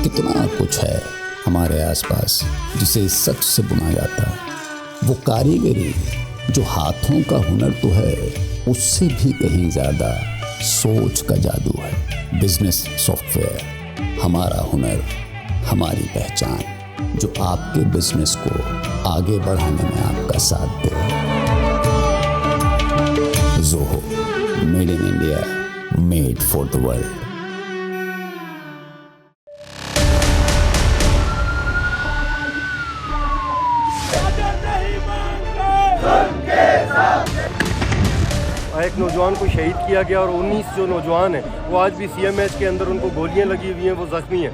कितना कुछ है हमारे आसपास जिसे सच से बुना जाता है। वो कारीगरी जो हाथों का हुनर तो है, उससे भी कहीं ज़्यादा सोच का जादू है। बिजनेस सॉफ्टवेयर, हमारा हुनर, हमारी पहचान, जो आपके बिजनेस को आगे बढ़ाने में आपका साथ दे। Zoho, made in India, made for the world. एक नौजवान को शहीद किया गया और 19 जो नौजवान हैं वो आज भी सीएमएच के अंदर उनको गोलियां लगी हुई हैं, वो जख्मी हैं।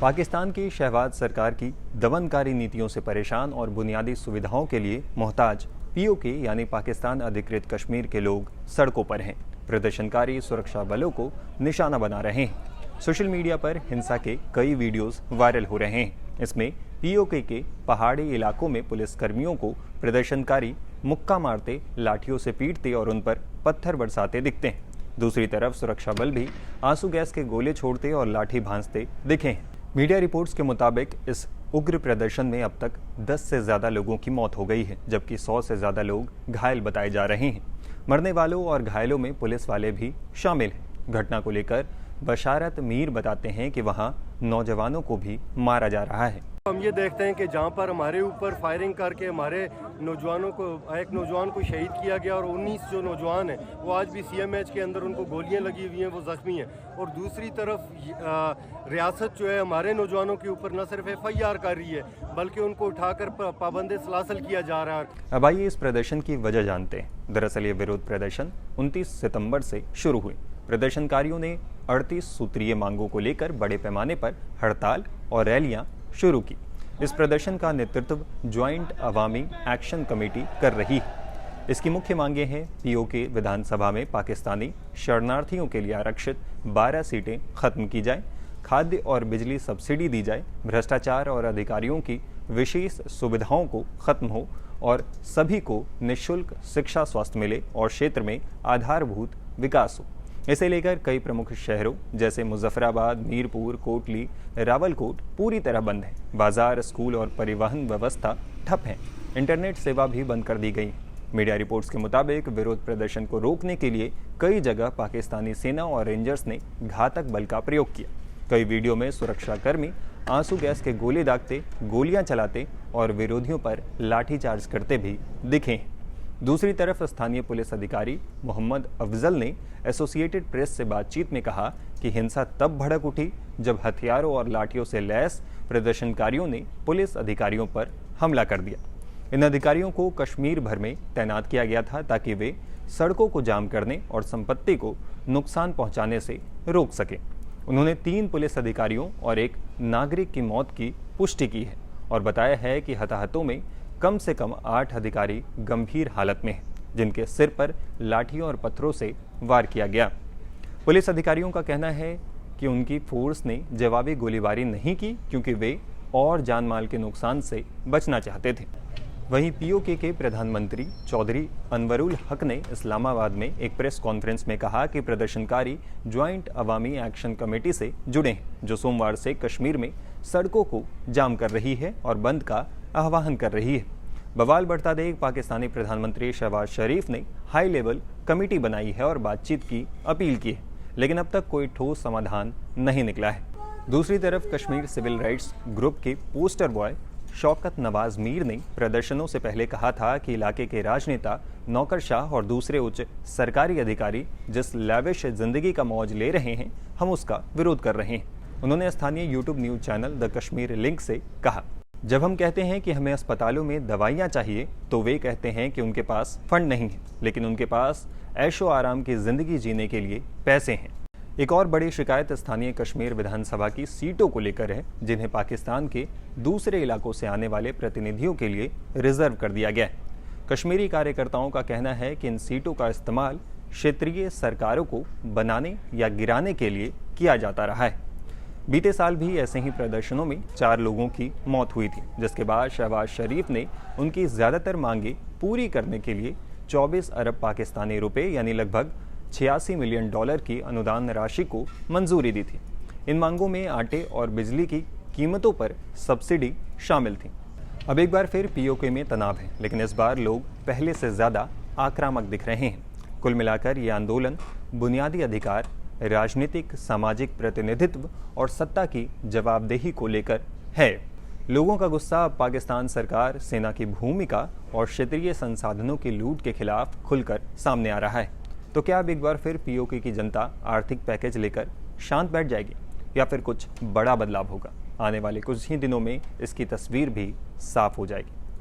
पाकिस्तान की शहबाज सरकार की दमनकारी नीतियों से परेशान और बुनियादी सुविधाओं के लिए मोहताज पीओके यानी पाकिस्तान अधिकृत कश्मीर के लोग सड़कों पर हैं। प्रदर्शनकारी सुरक्षा बलों को निशाना बना रहे हैं। सोशल मीडिया पर हिंसा के कई वीडियोस वायरल हो रहे हैं। इसमें पीओके के पहाड़ी इलाकों में पुलिसकर्मियों को प्रदर्शनकारी मुक्का मारते, लाठियों से पीटते और उन पर पत्थर बरसाते दिखते हैं। दूसरी तरफ सुरक्षा बल भी आंसू गैस के गोले छोड़ते और लाठी भांजते दिखे हैं। मीडिया रिपोर्ट्स के मुताबिक इस उग्र प्रदर्शन में अब तक 10 से ज़्यादा लोगों की मौत हो गई है, जबकि 100 से ज़्यादा लोग घायल बताए जा रहे हैं। मरने वालों और घायलों में पुलिस वाले भी शामिल हैं। घटना को लेकर बशारत मीर बताते हैं कि वहां नौजवानों को भी मारा जा रहा है। हम ये देखते हैं कि जहाँ पर हमारे ऊपर फायरिंग करके हमारे नौजवानों को, एक नौजवान को शहीद किया गया और 19 जो नौजवान हैं वो आज भी सीएमएच के अंदर उनको गोलियां लगी हुई हैं, वो जख्मी हैं। और दूसरी तरफ रियासत जो है हमारे नौजवानों के ऊपर न सिर्फ FIR कर रही है बल्कि उनको उठाकर पाबंद सलासल किया जा रहा है। अब आइए इस प्रदर्शन की वजह जानते हैं। दरअसल ये विरोध प्रदर्शन 29 सितंबर से शुरू हुई। प्रदर्शनकारियों ने 38 सूत्रीय मांगों को लेकर बड़े पैमाने पर हड़ताल और रैलियां शुरू की। इस प्रदर्शन का नेतृत्व ज्वाइंट अवामी एक्शन कमेटी कर रही है। इसकी मुख्य मांगें हैं पीओके विधानसभा में पाकिस्तानी शरणार्थियों के लिए आरक्षित 12 सीटें खत्म की जाए, खाद्य और बिजली सब्सिडी दी जाए, भ्रष्टाचार और अधिकारियों की विशेष सुविधाओं को खत्म हो और सभी को निःशुल्क शिक्षा स्वास्थ्य मिले और क्षेत्र में आधारभूत विकास हो। इसे लेकर कई प्रमुख शहरों जैसे मुजफ्फराबाद, मीरपुर, कोटली, रावलकोट पूरी तरह बंद है। बाजार, स्कूल और परिवहन व्यवस्था ठप है। इंटरनेट सेवा भी बंद कर दी गई। मीडिया रिपोर्ट्स के मुताबिक विरोध प्रदर्शन को रोकने के लिए कई जगह पाकिस्तानी सेना और रेंजर्स ने घातक बल का प्रयोग किया। कई वीडियो में सुरक्षाकर्मी आंसू गैस के गोले दागते, गोलियां चलाते और विरोधियों पर लाठीचार्ज करते भी दिखे। दूसरी तरफ स्थानीय पुलिस अधिकारी मोहम्मद अफजल ने एसोसिएटेड प्रेस से बातचीत में कहा कि हिंसा तब भड़क उठी जब हथियारों और लाठियों से लैस प्रदर्शनकारियों ने पुलिस अधिकारियों पर हमला कर दिया। इन अधिकारियों को कश्मीर भर में तैनात किया गया था ताकि वे सड़कों को जाम करने और संपत्ति को नुकसान पहुंचाने से रोक सकें। उन्होंने 3 पुलिस अधिकारियों और एक नागरिक की मौत की पुष्टि की है और बताया है कि हताहतों में कम से कम 8 अधिकारी गंभीर हालत में हैं, जिनके सिर पर लाठियों और पत्थरों से वार किया गया। पुलिस अधिकारियों का कहना है कि उनकी फोर्स ने जवाबी गोलीबारी नहीं की क्योंकि वे और जान माल के नुकसान से बचना चाहते थे। वहीं पीओके के प्रधानमंत्री चौधरी अनवरुल हक ने इस्लामाबाद में एक प्रेस कॉन्फ्रेंस में कहा कि प्रदर्शनकारी ज्वाइंट अवामी एक्शन कमेटी से जुड़े हैं, जो सोमवार से कश्मीर में सड़कों को जाम कर रही है और बंद का आह्वान कर रही है। बवाल बढ़ता देख पाकिस्तानी प्रधानमंत्री शहबाज शरीफ ने हाई लेवल कमेटी बनाई है और बातचीत की अपील की है, लेकिन अब तक कोई ठोस समाधान नहीं निकला है। दूसरी तरफ कश्मीर सिविल राइट्स ग्रुप के पोस्टर बॉय शौकत नवाज मीर ने प्रदर्शनों से पहले कहा था कि इलाके के राजनेता, नौकरशाह और दूसरे उच्च सरकारी अधिकारी जिस लैविश जिंदगी का मौज ले रहे हैं, हम उसका विरोध कर रहे हैं। उन्होंने स्थानीय YouTube news channel the Kashmir link से कहा, जब हम कहते हैं कि हमें अस्पतालों में दवाइयाँ चाहिए तो वे कहते हैं कि उनके पास फंड नहीं है, लेकिन उनके पास ऐशो आराम की जिंदगी जीने के लिए पैसे हैं। एक और बड़ी शिकायत स्थानीय कश्मीर विधानसभा की सीटों को लेकर है, जिन्हें पाकिस्तान के दूसरे इलाकों से आने वाले प्रतिनिधियों के लिए रिजर्व कर दिया गया है। कश्मीरी कार्यकर्ताओं का कहना है कि इन सीटों का इस्तेमाल क्षेत्रीय सरकारों को बनाने या गिराने के लिए किया जाता रहा है। बीते साल भी ऐसे ही प्रदर्शनों में 4 लोगों की मौत हुई थी, जिसके बाद शहबाज शरीफ ने उनकी ज़्यादातर मांगे पूरी करने के लिए 24 अरब पाकिस्तानी रुपए यानी लगभग $86 मिलियन की अनुदान राशि को मंजूरी दी थी। इन मांगों में आटे और बिजली की कीमतों पर सब्सिडी शामिल थी। अब एक बार फिर पीओके में तनाव है, लेकिन इस बार लोग पहले से ज़्यादा आक्रामक दिख रहे हैं। कुल मिलाकर ये आंदोलन बुनियादी अधिकार, राजनीतिक सामाजिक प्रतिनिधित्व और सत्ता की जवाबदेही को लेकर है। लोगों का गुस्सा अब पाकिस्तान सरकार, सेना की भूमिका और क्षेत्रीय संसाधनों की लूट के खिलाफ खुलकर सामने आ रहा है। तो क्या अब एक बार फिर पीओके की जनता आर्थिक पैकेज लेकर शांत बैठ जाएगी या फिर कुछ बड़ा बदलाव होगा? आने वाले कुछ ही दिनों में इसकी तस्वीर भी साफ हो जाएगी।